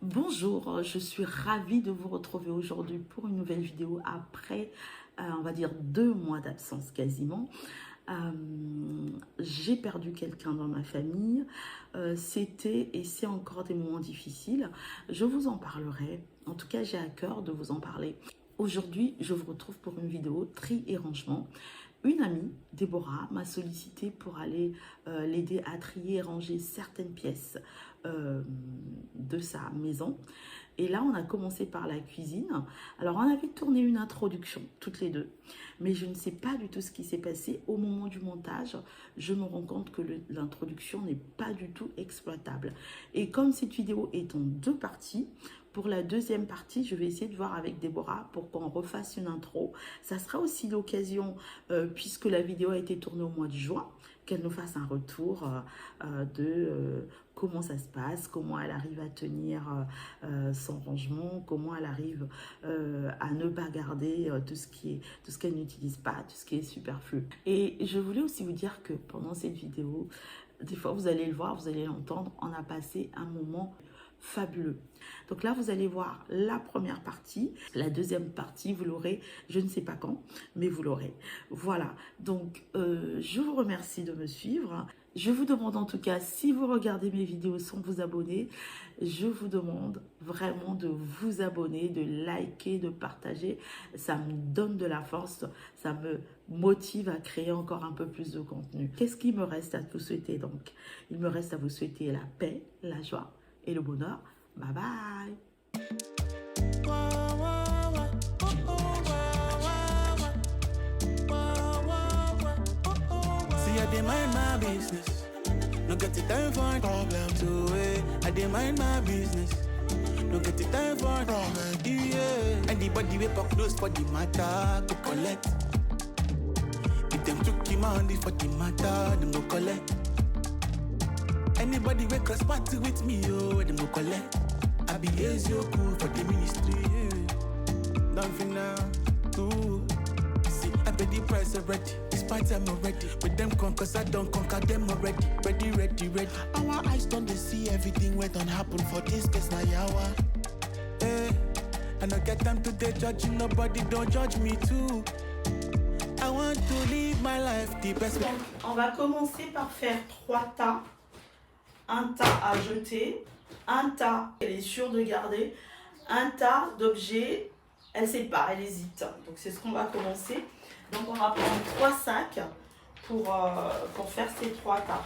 Bonjour, je suis ravie de vous retrouver aujourd'hui pour une nouvelle vidéo après, on va dire 2 mois d'absence quasiment. J'ai perdu quelqu'un dans ma famille, c'était et c'est encore des moments difficiles. Je vous en parlerai, en tout cas j'ai à cœur de vous en parler. Aujourd'hui, je vous retrouve pour une vidéo tri et rangement. Une amie, Déborah, m'a sollicité pour aller l'aider à trier et ranger certaines pièces de sa maison. Et là, on a commencé par la cuisine. Alors, on avait tourné une introduction, toutes les deux. Mais je ne sais pas du tout ce qui s'est passé. Au moment du montage, je me rends compte que l'introduction n'est pas du tout exploitable. Et comme cette vidéo est en 2 parties, pour la deuxième partie, je vais essayer de voir avec Déborah pour qu'on refasse une intro. Ça sera aussi l'occasion, puisque la vidéo a été tournée au mois de juin, qu'elle nous fasse un retour de comment ça se passe, comment elle arrive à tenir son rangement, comment elle arrive à ne pas garder tout ce qu'elle n'utilise pas, tout ce qui est superflu. Et je voulais aussi vous dire que pendant cette vidéo, des fois vous allez le voir, vous allez l'entendre, on a passé un moment fabuleux. Donc là, vous allez voir la première partie. La deuxième partie, vous l'aurez, je ne sais pas quand, mais vous l'aurez. Voilà. Donc, je vous remercie de me suivre. Je vous demande en tout cas, si vous regardez mes vidéos sans vous abonner, je vous demande vraiment de vous abonner, de liker, de partager. Ça me donne de la force, ça me motive à créer encore un peu plus de contenu. Qu'est-ce qu'il me reste à vous souhaiter donc? Il me reste à vous souhaiter la paix, la joie et le bonheur. Bye bye. See, I dey mind my business. No get the time for a problem to it. I dey mind my business. No get the time for a problem. Yeah. Anybody we pop close for the matter to collect. If them took him on for the matter, them go collect. Anybody we cross party with me, oh, them go collect. I be easy, cool for the ministry. Yeah. Nothing now, ooh. See, I pay the price already. This party I'm already. With them come, cause I don't conquer them already. Ready, ready, ready. Our eyes don't they see everything what don't happen for this place now, yawa. Hey, I don't get time to they judge nobody, don't judge me too. I want to live my life the best way. On va commencer par faire 3 tas. Un tas à jeter, un tas elle est sûre de garder, un tas d'objets, elle sépare, elle hésite. Donc c'est ce qu'on va commencer. Donc on va prendre 3 sacs pour faire ces 3 tas.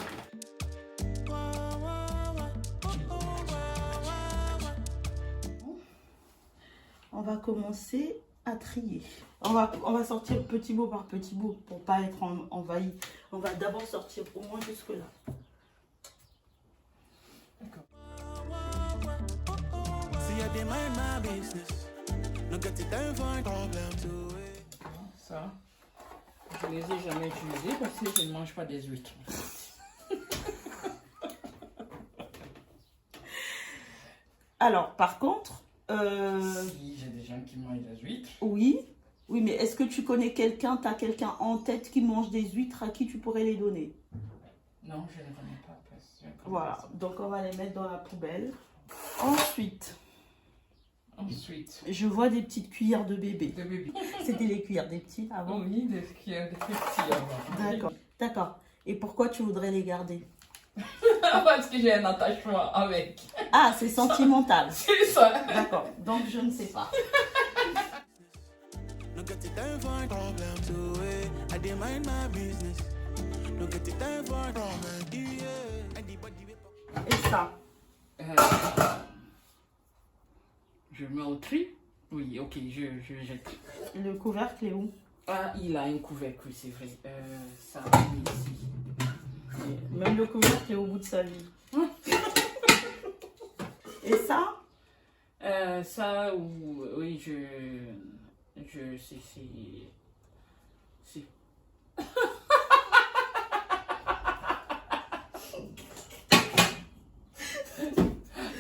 On va commencer à trier. On va sortir petit bout par petit bout pour pas être envahi. On va d'abord sortir au moins jusque là. Ça, je les ai jamais utilisés parce que je ne mange pas des huîtres. Alors, par contre, Si j'ai des gens qui mangent des huîtres. oui, mais est-ce que tu connais quelqu'un, tu as quelqu'un en tête qui mange des huîtres à qui tu pourrais les donner? Non, je ne connais pas. Voilà, donc on va les mettre dans la poubelle. Ensuite, je vois des petites cuillères de bébé. De bébé. C'était les cuillères des petits avant? Oui, des petits avant. D'accord. Et pourquoi tu voudrais les garder? Parce que j'ai un attachement avec. Ah, c'est sentimental. C'est ça. D'accord, donc je ne sais pas. Et ça? Je mets au tri. Oui, ok, je jette. Le couvercle est où? Ah, il a un couvercle, c'est vrai. Ça, ici. Même le couvercle est au bout de sa vie. Et ça? Ça, oui, c'est...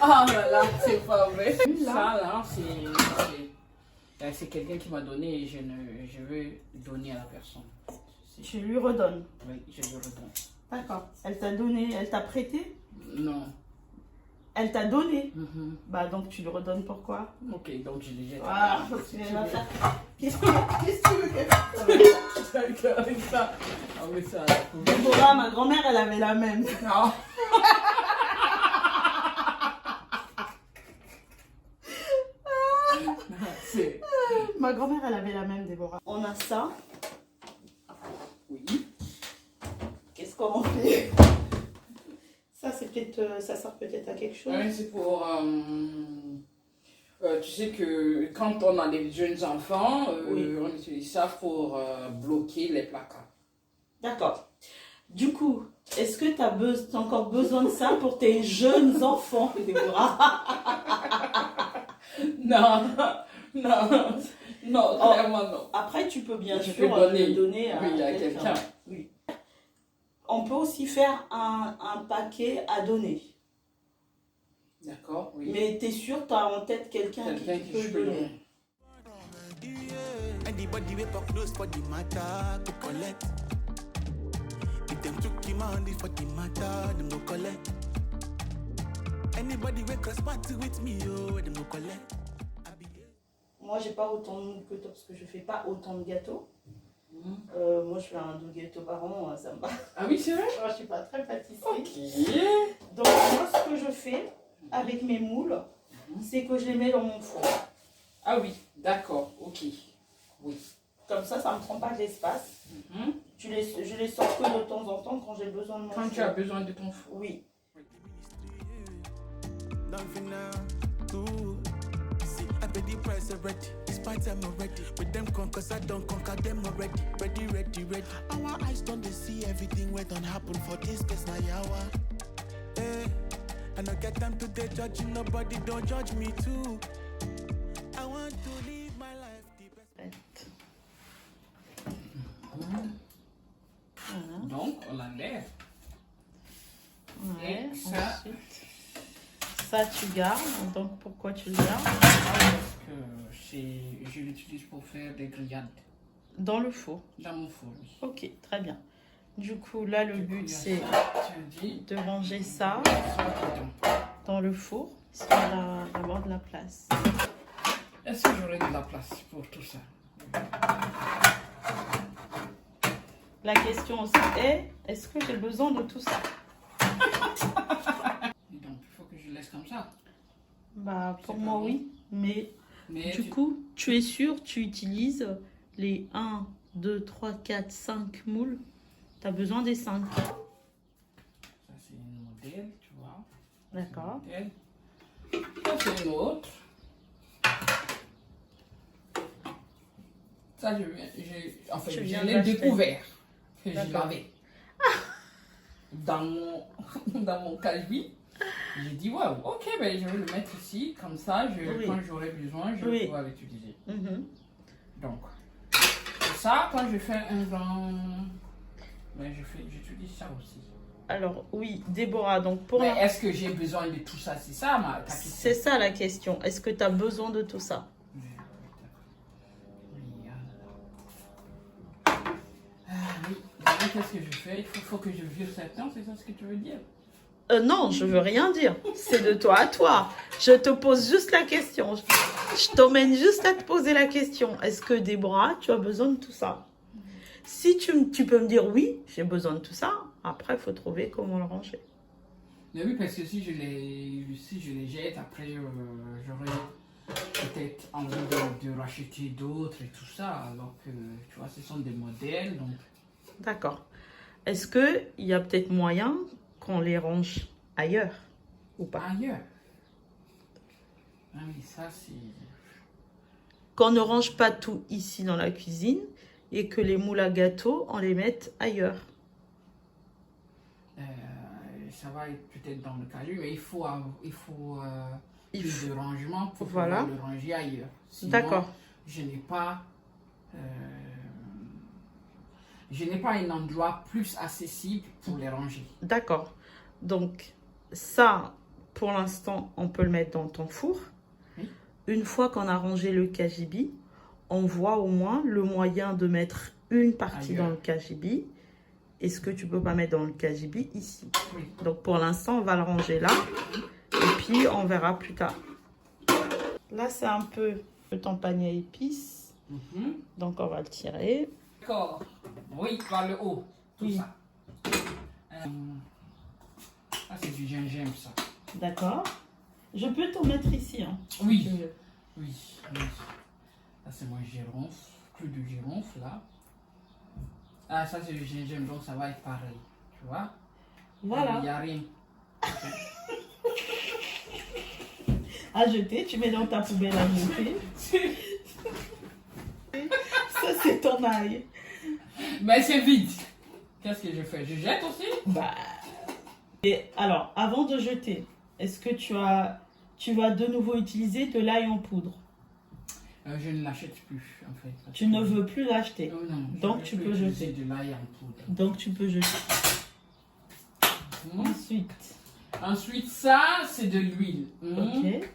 Ah là là, c'est pas vrai. Ça là, c'est quelqu'un qui m'a donné et je veux donner à la personne. Tu lui redonnes? Oui, je lui redonne. D'accord. Elle t'a donné, elle t'a prêté? Non. Elle t'a donné. Mhm. Bah donc tu lui redonnes pourquoi? Ok, donc je les jette. Voilà, tu les vas faire. Qu'est-ce que tu veux qu'elle fasse Avec ça. Ah oui, ça. Déborah, ma grand-mère, elle avait la même. Non. C'est... Ma grand-mère, elle avait la même, Déborah. On a ça. Oui. Qu'est-ce qu'on en fait? Ça, c'est peut-être, ça sert peut-être à quelque chose. Ouais, c'est pour... tu sais que quand on a des jeunes enfants, Oui. on utilise ça pour bloquer les placards. D'accord. Du coup, est-ce que tu as encore besoin de ça pour tes jeunes enfants, Déborah? Non, non, non, Oh. clairement non. Après, tu peux bien Je sûr peux donner. le donner à Oui, à quelqu'un. quelqu'un. Oui. On peut aussi faire un paquet à donner. D'accord, oui. Mais tu es sûr, tu as en tête quelqu'un qui Quelqu'un peut je le peux donner. donner. Anybody we for close for the matter to collect. If them took him money for the matter, them no collect. Anybody we cross party with me, oh, them no collect. Moi, j'ai pas autant de moules que toi parce que je fais pas autant de gâteaux. Moi, je fais un 2 gâteaux par an, ça me va. Ah oui, c'est vrai? Moi, je suis pas très pâtisserie. Ok. Donc, moi, ce que je fais avec mes moules, c'est que je les mets dans mon four. Ah oui, d'accord, ok. Oui. Comme ça me prend pas de l'espace. Mhm. Je les sors que de temps en temps quand j'ai besoin de mon Quand four. tu as besoin de ton four. Oui. Nothing now, ooh. See, I pay the price already. It's my time already. With them cause I don't conquer them already. Ready, ready, ready. Our eyes don't they see everything where don't happen for this case now, yawa. Eh, I don't get time to they judging nobody, don't judge me too. I want to live my life the best. Voilà. Donc, on l'enlève. Ouais, Et ça- ensuite, ça tu gardes. Donc pourquoi tu le gardes? Parce que je l'utilise pour faire des grillades Dans le four. dans mon four. Oui. Ok, très bien. Du coup, là, le Du coup, but il y a c'est ça, tu dis, de ranger ça ça dedans. dans le four, histoire d'avoir de la place. Est-ce que j'aurai de la place pour tout ça? La question aussi est, est-ce que j'ai besoin de tout ça? Et donc, il faut que je laisse comme ça. Bah, pour C'est moi, pas bon. oui. Mais Mais du coup, tu es sûr, tu utilises les 1, 2, 3, 4, 5 moules. Tu as besoin des 5. ça, c'est une modèle, tu vois. D'accord. C'est une modèle. Ça, c'est une autre. Ça, Tu je viens l'ai d'acheter. découvert. Que je D'accord. l'avais. Dans mon cahier. J'ai dit, waouh, ok, ben, je vais le mettre ici. Comme ça, Oui. quand j'aurai besoin, je Oui. vais pouvoir l'utiliser. Mhm. Donc, ça, quand je fais un grand... Ben, j'utilise ça aussi. Alors, oui, Déborah, donc pour Mais la... est-ce que j'ai besoin de tout ça? C'est ça ta question. C'est ça la question. Est-ce que tu as besoin de tout ça? Oui, oui. Qu'est-ce que je fais? Il faut que je vire certains, c'est ça ce que tu veux dire? Non, je veux rien dire. C'est de toi à toi. Je te pose juste la question. Je t'emmène juste à te poser la question. Est-ce que Déborah, tu as besoin de tout ça? Si tu peux me dire oui, j'ai besoin de tout ça. Après, il faut trouver comment le ranger. Mais oui, parce que si je les jette, après j'aurais peut-être envie de racheter d'autres et tout ça, alors que tu vois, ce sont des modèles, donc... D'accord. Est-ce qu'il y a peut-être moyen qu'on les range ailleurs ou pas? Ailleurs. Ah oui, ça c'est... Qu'on ne range pas tout ici dans la cuisine et que les moules à gâteaux, on les mette ailleurs. Ça va être peut-être dans le casier, mais il faut Il plus faut- de rangement pour Voilà. pouvoir le ranger ailleurs. Sinon, D'accord. je n'ai pas un endroit plus accessible pour les ranger. D'accord. Donc, ça, pour l'instant, on peut le mettre dans ton four. Oui. Une fois qu'on a rangé le KGB, on voit au moins le moyen de mettre une partie Ailleurs. dans le KGB. Est-ce que tu peux pas mettre dans le KGB ici? Oui. Donc, pour l'instant, on va le ranger là. Et puis on verra plus tard. Là, c'est un peu ton panier à épices. Donc, on va le tirer. D'accord. Oui, par le haut. Tout Oui. ça. Ah, c'est du gingembre, ça. D'accord. Je peux t'en mettre ici. Hein, Oui. si tu veux. Oui. Ça, c'est mon girofle. Clou de girofle, là. Ah, ça, c'est du gingembre, donc ça va être pareil. Tu vois? Voilà. Il n'y a rien. À jeter, tu mets dans ta poubelle à jeter. Ça, c'est ton ail. Mais c'est vide. Qu'est-ce que je fais? Je jette aussi? Bah. Et alors, avant de jeter, est-ce que tu vas de nouveau utiliser de l'ail en poudre? Je ne l'achète plus, en fait. Tu ne veux plus l'acheter. Non, Donc, tu peux jeter. de l'ail en poudre. Donc, tu peux jeter. Ensuite, ça, c'est de l'huile. ok.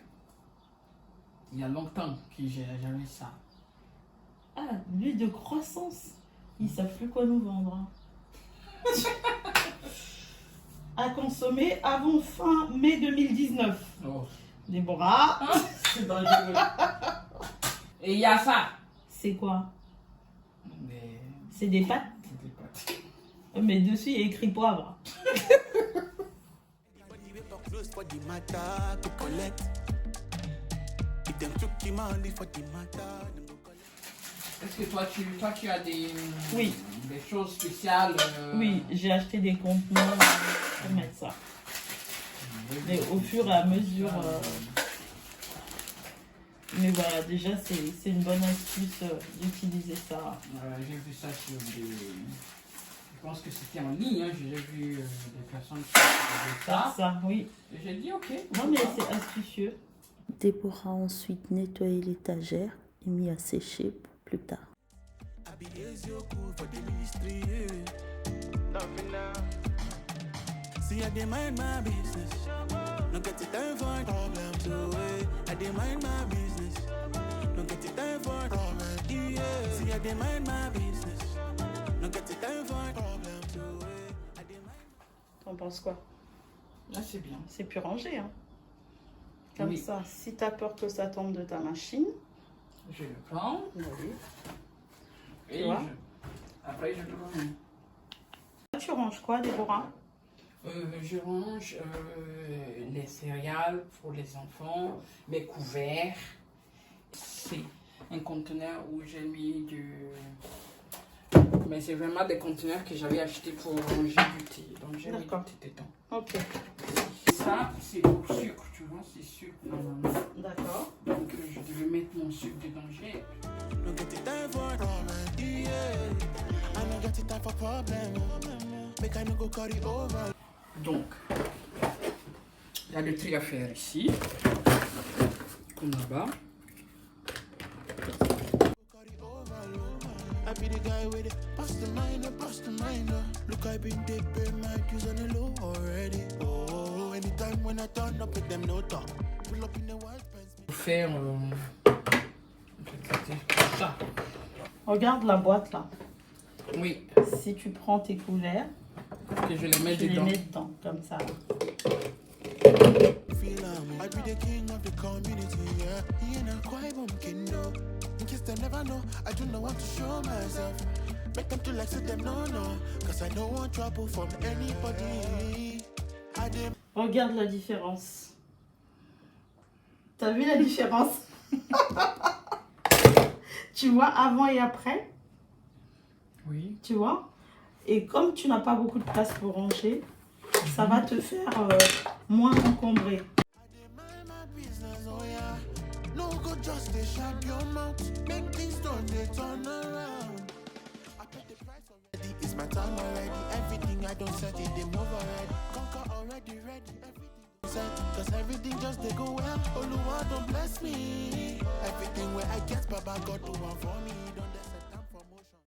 Il y a longtemps que j'avais ça. Ah, l'huile de croissance. Ils savent plus quoi nous vendre. Hein. À consommer avant fin mai 2019. Oh. Déborah. C'est dangereux. Et il y a ça. C'est quoi? Mais... C'est des pâtes. des pâtes. Mais dessus, il y a écrit poivre. Est-ce que toi tu as des choses spéciales? Oui, j'ai acheté des contenants pour mettre ça. Mais au fur et à mesure. Mais voilà, déjà, c'est une bonne astuce d'utiliser ça. J'ai vu ça sur des... Je pense que c'était en ligne, hein. J'ai vu des personnes qui faisaient ça. Ça, oui. Et j'ai dit ok. Non, mais c'est astucieux. Déborah a ensuite nettoyé l'étagère et mis à sécher pour plus tard. See, I didn't mind my business. Don't get it time for problems away. I didn't mind my business. Don't get it time for problems. Yeah. See, I didn't mind my business. Don't get it time for problems away. I didn't mind. T'en penses quoi? Là c'est bien. C'est plus rangé, hein. Comme Oui. ça, si t'as peur que ça tombe de ta machine. Je le prends. Oui. Et vois? après je le range. Tu ranges quoi, Déborah? Je range les céréales pour les enfants, mes couverts. C'est un conteneur où j'ai mis du... Mais c'est vraiment des conteneurs que j'avais achetés pour ranger du thé. Donc j'ai mis du thé dedans. Ok. Ça, c'est pour sucre, tu vois, c'est sucre normalement. D'accord. Donc je devais mettre mon sucre dedans. J'ai... Don't get it time for problems. Yeah. I don't get it time for problems. Make I no go carry over. Donc, il y a des trucs à faire ici, comme là-bas. I be the guy with it, bust the mind. Look, I been dead, pay my dues on the low already. Oh, anytime when I turn up with them, no talk. Pull up in the white pants. Pour faire ça. Regarde la boîte là. Oui, Si tu prends tes couverts, que je les mets tu les dedans. mets dedans, comme ça. Feel I be the king of the community, yeah. He ain't a quiet bumpkin, no. In case they never know, I do not want to show myself. Make them feel like say them no. Cause I don't want trouble from anybody. I did. Regarde la différence. T'as vu la différence? Tu vois avant et après? Oui. Tu vois? Et comme tu n'as pas beaucoup de place pour ranger, ça va te faire moins encombré. No good just they shut your mouth. Make things turn, they turn around. I put the price already, it's my time already. Everything I don't set it, they move already. Conquer already, ready, everything set. Cause everything just they go well. Oluwa don't bless me. Everything where I get, Baba God do one for me. Don't